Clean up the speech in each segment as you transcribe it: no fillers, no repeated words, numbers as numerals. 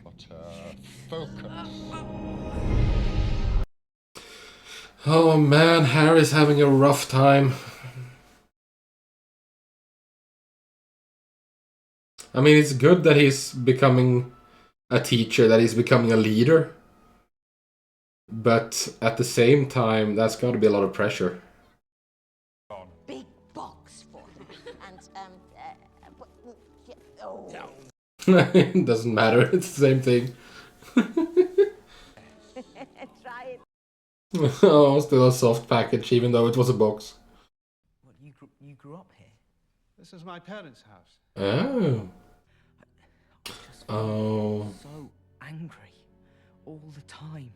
concentrate, focus. Oh man, Harry's having a rough time. I mean, it's good that he's becoming a teacher, that he's becoming a leader. But at the same time, that's got to be a lot of pressure. Big box for her. It doesn't matter, it's the same thing. Try it. Oh, still a soft package, even though it was a box. What, you grew up here? This is my parents' house. Oh. Just Oh. so angry all the time.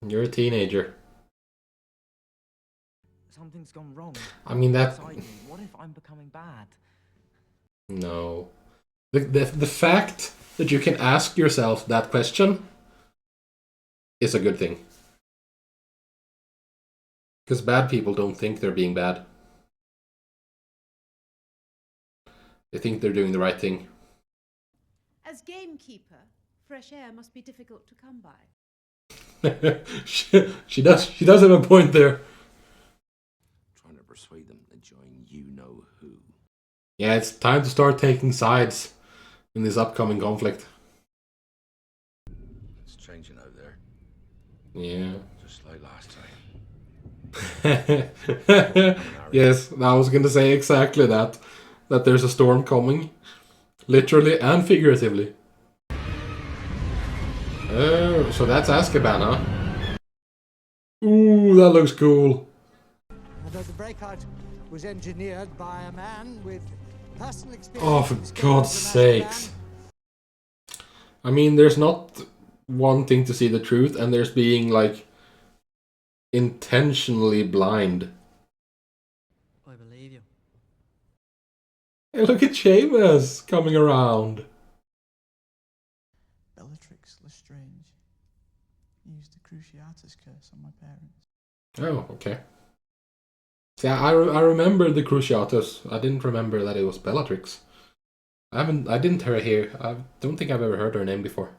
You're a teenager. Something's gone wrong. I mean, that... Inside me. What if I'm becoming bad? No. The fact that you can ask yourself that question is a good thing. Because bad people don't think they're being bad. They think they're doing the right thing. As gamekeeper, fresh air must be difficult to come by. she does have a point there. Trying to persuade them to join you-know-who. Yeah, it's time to start taking sides in this upcoming conflict. It's changing out there, Yeah. just like last time. Yes, I was going to say exactly that. That there's a storm coming. Literally and figuratively. Oh, so that's Azkaban, huh? Ooh, that looks cool. Although the breakout was engineered by a man with personal experience. Oh, for God's sakes. I mean, there's not wanting to see the truth, and there's being, like, intentionally blind. I believe you. Hey, look at Seamus coming around. Bellatrix Lestrange used the Cruciatus curse on my parents. Oh, okay. Yeah, I remember the Cruciatus. I didn't remember that it was Bellatrix. I didn't hear her here. I don't think I've ever heard her name before.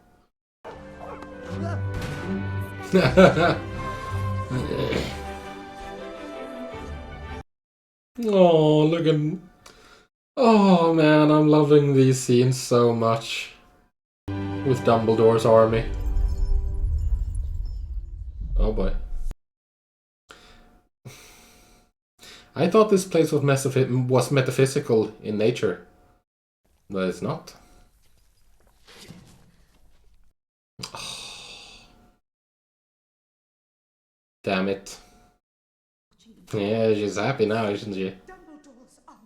Oh, look at... Oh man, I'm loving these scenes so much. With Dumbledore's army. Oh boy. I thought this place was metaphysical in nature. But it's not. Damn it. Yeah, she's happy now, isn't she? Dumbledore's army.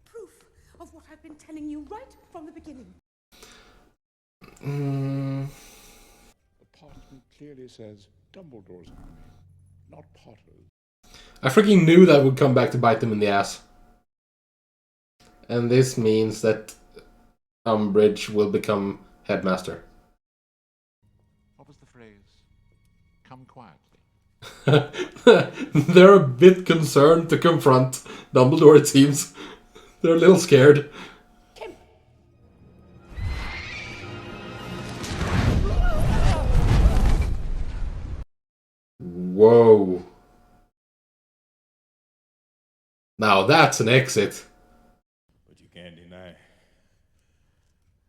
Proof of what I've been telling you right from the beginning. The parchment clearly says Dumbledore's army, not Potter's. I freaking knew that would come back to bite them in the ass. And this means that Umbridge will become headmaster. What was the phrase? Come quietly. They're a bit concerned to confront Dumbledore, it seems. They're a little scared. Whoa. Now that's an exit. But you can't deny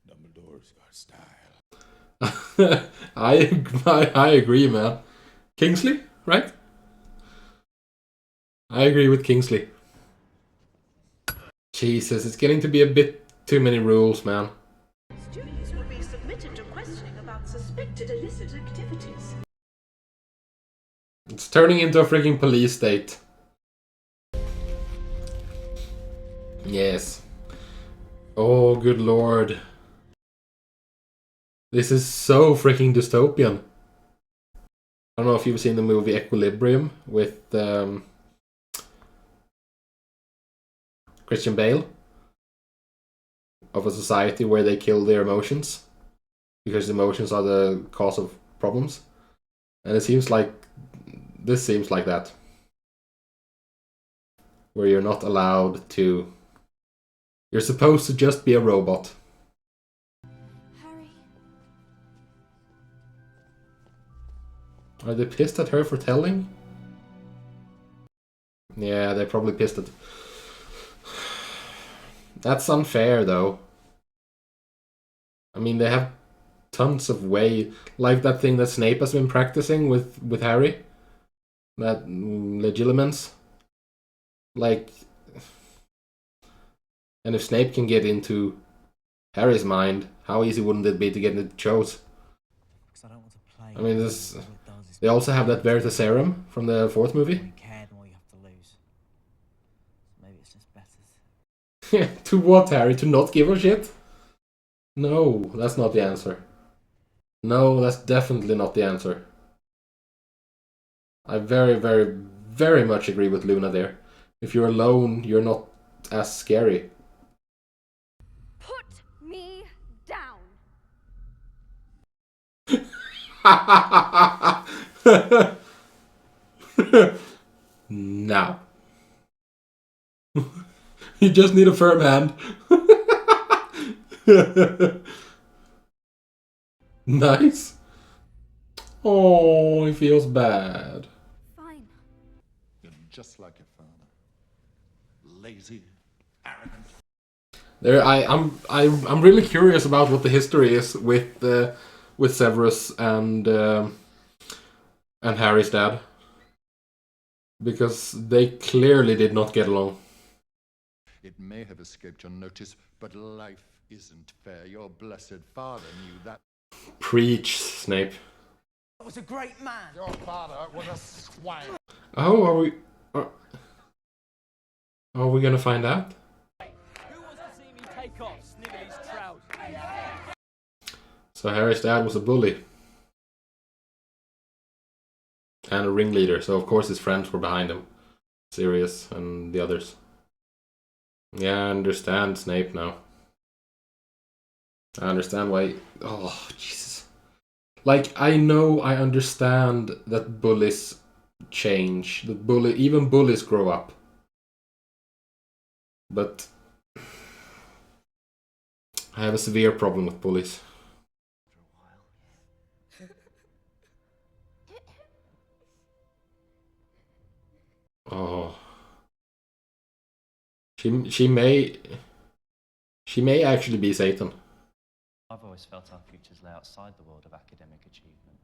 Dumbledore's got style. I agree, man. Kingsley, right? I agree with Kingsley. Jesus, it's getting to be a bit too many rules, man. Students will be submitted to questioning about suspected illicit activities. It's turning into a freaking police state. Yes. Oh, good lord. This is so freaking dystopian. I don't know if you've seen the movie Equilibrium with Christian Bale. Of a society where they kill their emotions. Because emotions are the cause of problems. And it seems like... This seems like that. Where you're not allowed to... You're supposed to just be a robot. Harry, Are they pissed at her for telling? Yeah, they're probably pissed at... That's unfair, though. I mean, they have tons of way... Like that thing that Snape has been practicing with Harry. That legilimens. Like... And if Snape can get into Harry's mind, how easy wouldn't it be to get into Cho's? I mean, this... They also have that Veritaserum from the 4th movie. To what, Harry? To not give a shit? No, that's not the answer. No, that's definitely not the answer. I very, very, very much agree with Luna there. If you're alone, you're not as scary. Put me down. Now. You just need a firm hand. Nice. Oh, he feels bad. Fine. You're just like your father. Lazy, arrogant. There, I'm really curious about what the history is with Severus and Harry's dad, because they clearly did not get along. It may have escaped your notice, but life isn't fair. Your blessed father knew that. Preach, Snape. That was a great man. Your father was a swine. Oh, are we gonna find out? Who wants to see me take off Snively's trousers? So Harry's dad was a bully. And a ringleader, so of course his friends were behind him. Sirius and the others. Yeah, I understand Snape now. I understand why... Oh, Jesus. Like, I understand that bullies change. That even bullies grow up. But... I have a severe problem with bullies. Oh... She may actually be Satan. I've always felt our futures lay outside the world of academic achievement.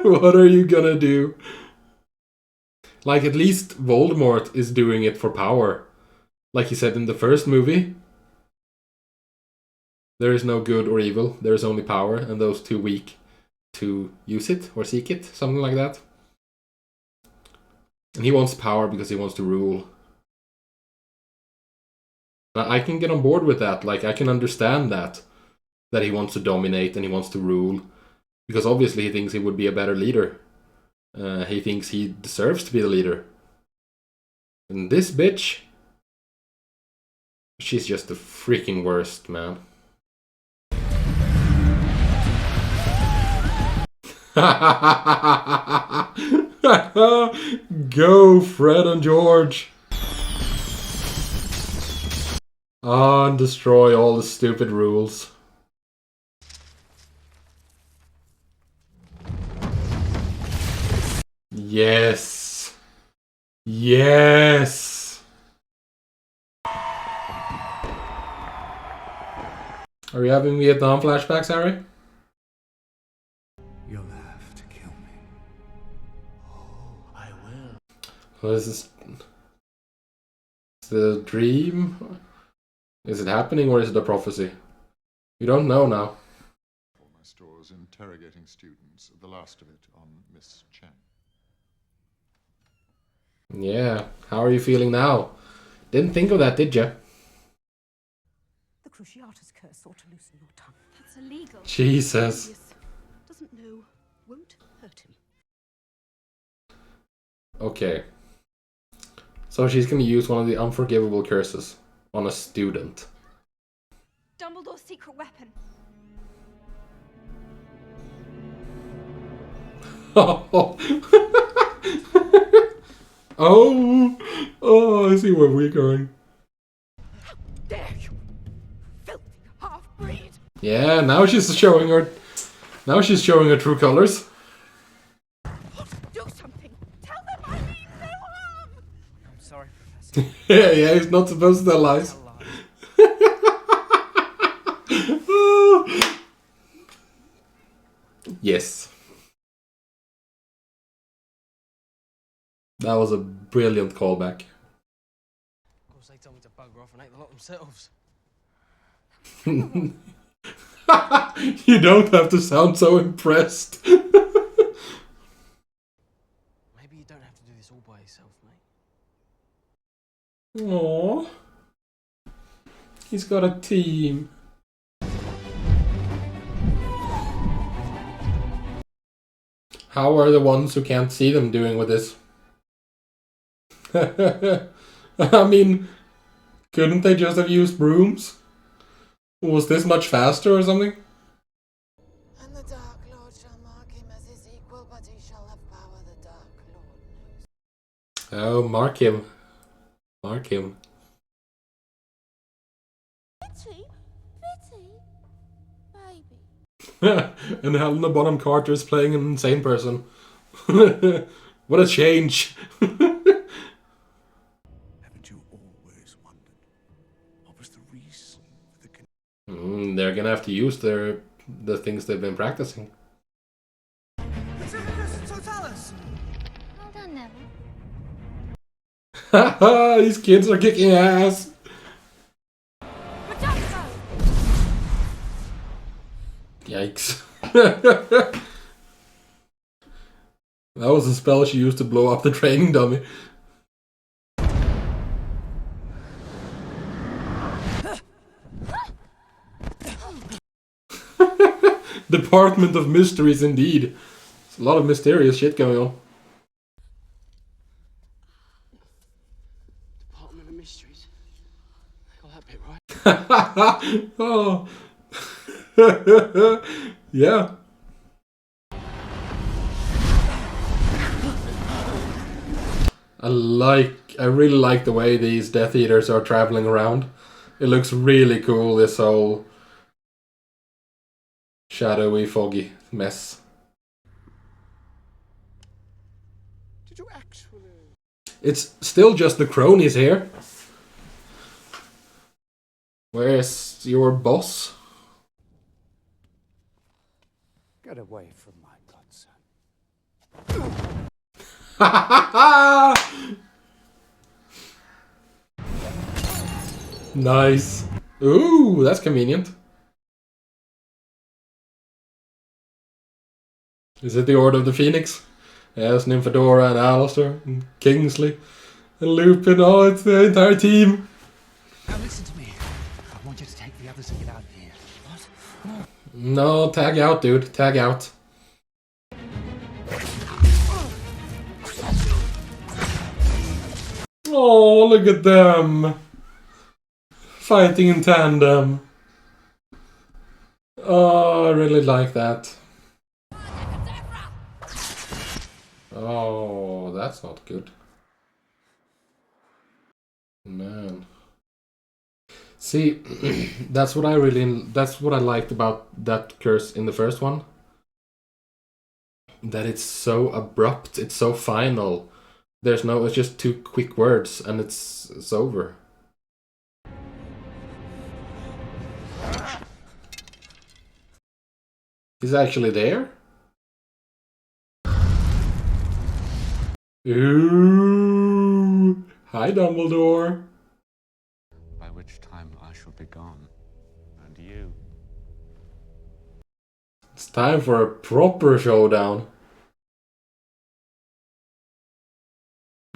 What are you gonna do? Like, at least Voldemort is doing it for power. Like he said in the first movie. There is no good or evil, there is only power, and those too weak to use it or seek it, something like that. And he wants power because he wants to rule. I can get on board with that. Like, I can understand that. That he wants to dominate and he wants to rule. Because obviously he thinks he would be a better leader. He thinks he deserves to be the leader. And this bitch... She's just the freaking worst, man. Go, Fred and George. And destroy all the stupid rules. Yes. Yes. Are you having Vietnam flashbacks, Harry? You'll have to kill me. I will. What is this? Is it a dream? Is it happening or is it a prophecy? You don't know now. For my stores interrogating students, the last of it on Miss Chen. Yeah, how are you feeling now? Didn't think of that, did you? The Cruciatus curse ought to loosen your tongue. That's illegal. Jesus. Doesn't know, won't hurt him. Okay. So she's gonna use one of the unforgivable curses on a student. Dumbledore's secret weapon. Oh, I see where we're going. How dare you, filthy half-breed! Yeah, now she's showing her. Now she's showing her true colors. Do something! Tell them I mean no harm! I'm sorry, Professor. Yeah, he's not supposed to tell lies. Tell lies. Yes. That was a brilliant callback. Of course, they told me to bugger off and ate the lot themselves. You don't have to sound so impressed. Maybe you don't have to do this all by yourself, mate. Aww. He's got a team. How are the ones who can't see them doing with this? I mean, couldn't they just have used brooms? Was this much faster or something? And the Dark Lord shall mark him as his equal, but he shall have power the Dark Lord knows. Oh, mark him. Mark him. Bitty? Baby? And Helena Bonham Carter is playing an insane person. What a change. Haven't you always wondered what was the reason for the They're gonna have to use the things they've been practicing. Totalis! Well done, Neville. Haha, these kids are kicking ass. Yikes. That was a spell she used to blow up the training dummy. Department of Mysteries indeed. There's a lot of mysterious shit going on. Department of Mysteries. Got that bit right. Oh. Yeah. I really like the way these Death Eaters are traveling around. It looks really cool, this whole shadowy, foggy mess. Did you actually? It's still just the cronies here. Where's your boss? Get away from my godson. Nice. Ooh, that's convenient. Is it the Order of the Phoenix? Yes, Nymphadora and Alistair and Kingsley and Lupin. Oh, it's the entire team. Now listen to me. I want you to take the others and get out of here. What? No, tag out, dude. Tag out. Oh, look at them. Fighting in tandem. Oh, I really like that. Oh, that's not good. Man. See, that's what I liked about that curse in the first one. That it's so abrupt, it's so final. It's just two quick words and it's over. He's actually there? Ooh! Hi, Dumbledore. By which time I shall be gone. And you? It's time for a proper showdown.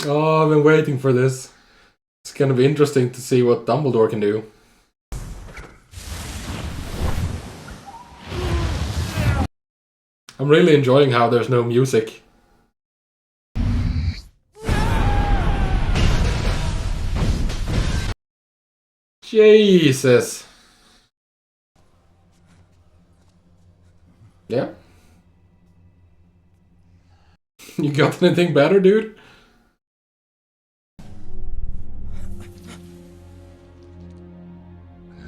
Oh, I've been waiting for this. It's gonna be interesting to see what Dumbledore can do. I'm really enjoying how there's no music. Jesus. Yeah. You got anything better, dude?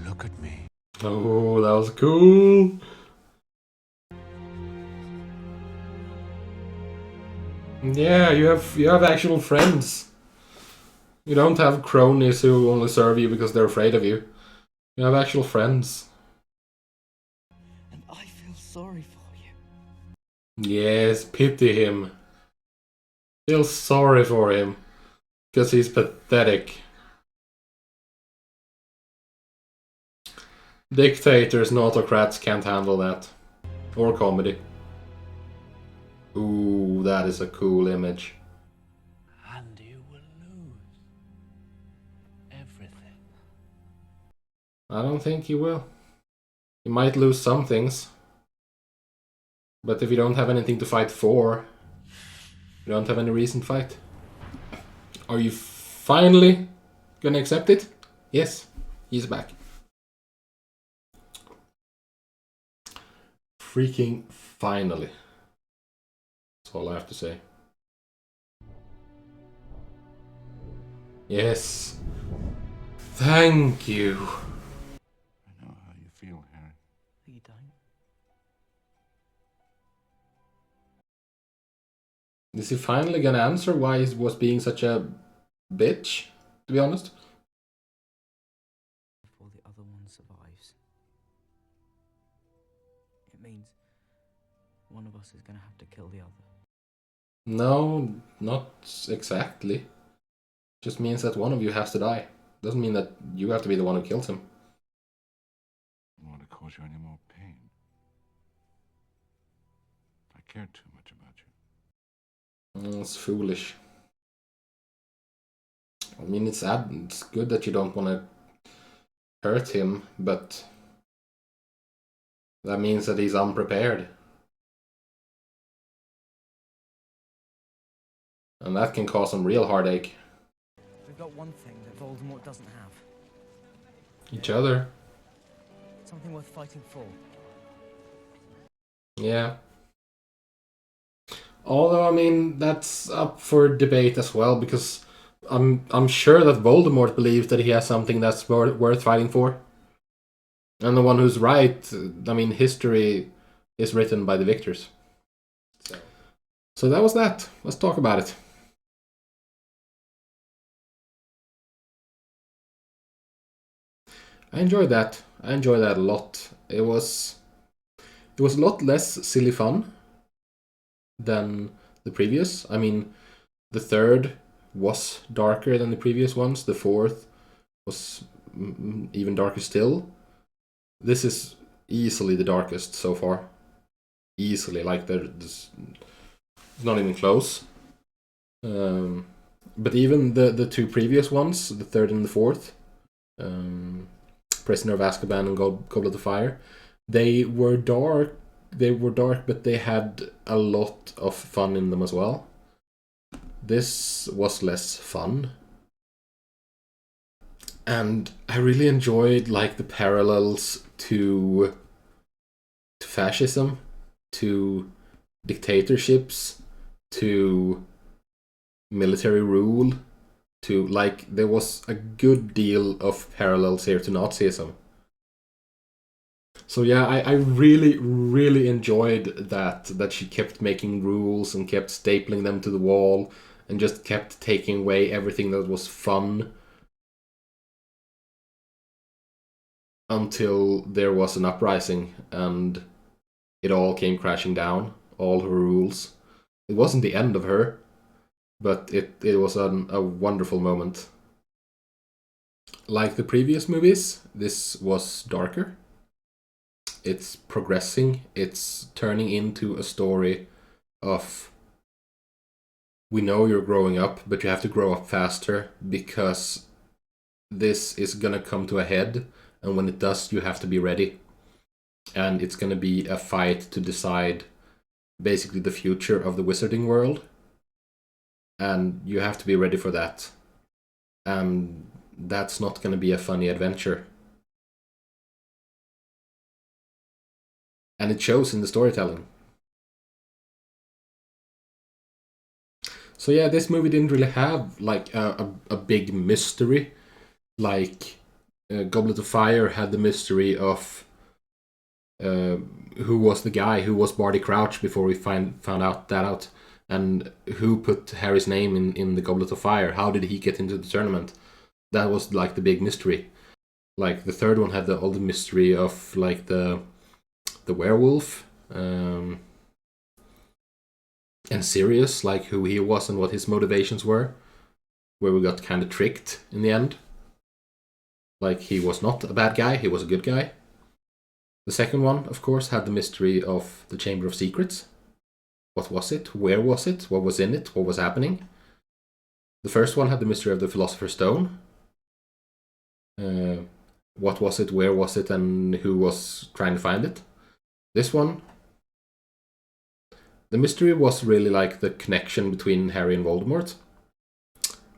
Look at me. Oh, that was cool. Yeah, you have actual friends. You don't have cronies who only serve you because they're afraid of you. You have actual friends. And I feel sorry for you. Yes, pity him. Feel sorry for him. Because he's pathetic. Dictators and autocrats can't handle that. Or comedy. Ooh, that is a cool image. And you will lose everything. I don't think he will. He might lose some things. But if you don't have anything to fight for, you don't have any reason to fight. Are you finally gonna accept it? Yes, he's back. Freaking finally. That's all I have to say. Yes. Thank you. I know how you feel, Harry. You don't. Is he finally gonna answer why he was being such a bitch, to be honest? Before the other one survives. It means one of us is gonna have to kill the other. No, not exactly. Just means that one of you has to die. Doesn't mean that you have to be the one who kills him. I don't want to cause you any more pain. I care too much about you. It's foolish. I mean, it's good that you don't want to hurt him, but that means that he's unprepared. And that can cause some real heartache. We've got one thing that Voldemort doesn't have. Each other. Something worth fighting for. Yeah. Although, I mean, that's up for debate as well, because I'm sure that Voldemort believes that he has something that's worth fighting for. And the one who's right, I mean, history is written by the victors. So that was that. Let's talk about it. I enjoyed that. I enjoyed that a lot. It was a lot less silly fun than the previous. I mean, the third was darker than the previous ones. The fourth was even darker still. This is easily the darkest so far. Easily, like there's not even close. But even the two previous ones, the third and the fourth, Prisoner of Azkaban and Goblet of Fire, they were dark. They were dark, but they had a lot of fun in them as well. This was less fun. And I really enjoyed like the parallels to fascism, to dictatorships, to military rule, to like there was a good deal of parallels here to Nazism. So yeah, I really, really enjoyed that she kept making rules and kept stapling them to the wall and just kept taking away everything that was fun until there was an uprising and it all came crashing down, all her rules. It wasn't the end of her, but it was a wonderful moment. Like the previous movies, this was darker. It's progressing. It's turning into a story of we know you're growing up, but you have to grow up faster because this is gonna come to a head, and when it does, you have to be ready. And it's gonna be a fight to decide basically the future of the wizarding world. And you have to be ready for that. And that's not gonna be a funny adventure. And it shows in the storytelling. So yeah, this movie didn't really have like a big mystery. Like Goblet of Fire had the mystery of who was the guy, who was Barty Crouch before we found out. And who put Harry's name in the Goblet of Fire? How did he get into the tournament? That was like the big mystery. Like the third one had all the mystery of like the werewolf, and Sirius, like who he was and what his motivations were, where we got kind of tricked in the end. Like he was not a bad guy, he was a good guy. The second one, of course, had the mystery of the Chamber of Secrets. What was it? Where was it? What was in it? What was happening? The first one had the mystery of the Philosopher's Stone. What was it? Where was it? And who was trying to find it? This one, the mystery was really like the connection between Harry and Voldemort.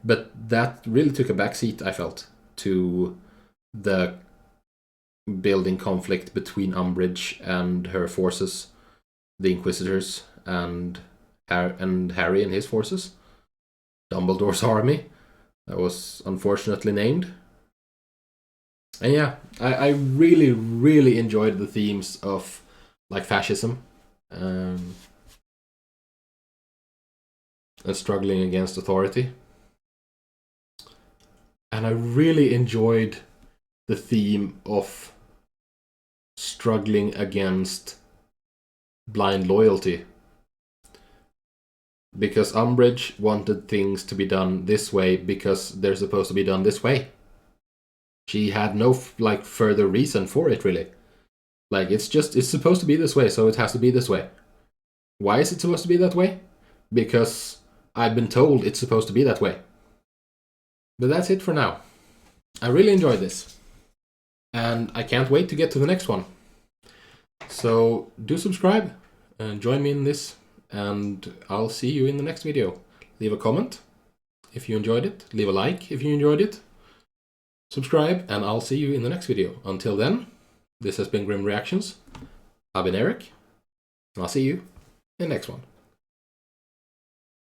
But that really took a backseat, I felt, to the building conflict between Umbridge and her forces, the Inquisitors, and Harry and his forces. Dumbledore's army, that was unfortunately named. And yeah, I really, really enjoyed the themes of like fascism and struggling against authority. And I really enjoyed the theme of struggling against blind loyalty. Because Umbridge wanted things to be done this way because they're supposed to be done this way. She had no like further reason for it, really. Like it's supposed to be this way, so it has to be this way. Why is it supposed to be that way? Because I've been told it's supposed to be that way. But that's it for now. I really enjoyed this. And I can't wait to get to the next one. So do subscribe and join me in this. And I'll see you in the next video. Leave a comment if you enjoyed it. Leave a like if you enjoyed it. Subscribe, and I'll see you in the next video. Until then, this has been Grim Reactions. I've been Erik, and I'll see you in the next one.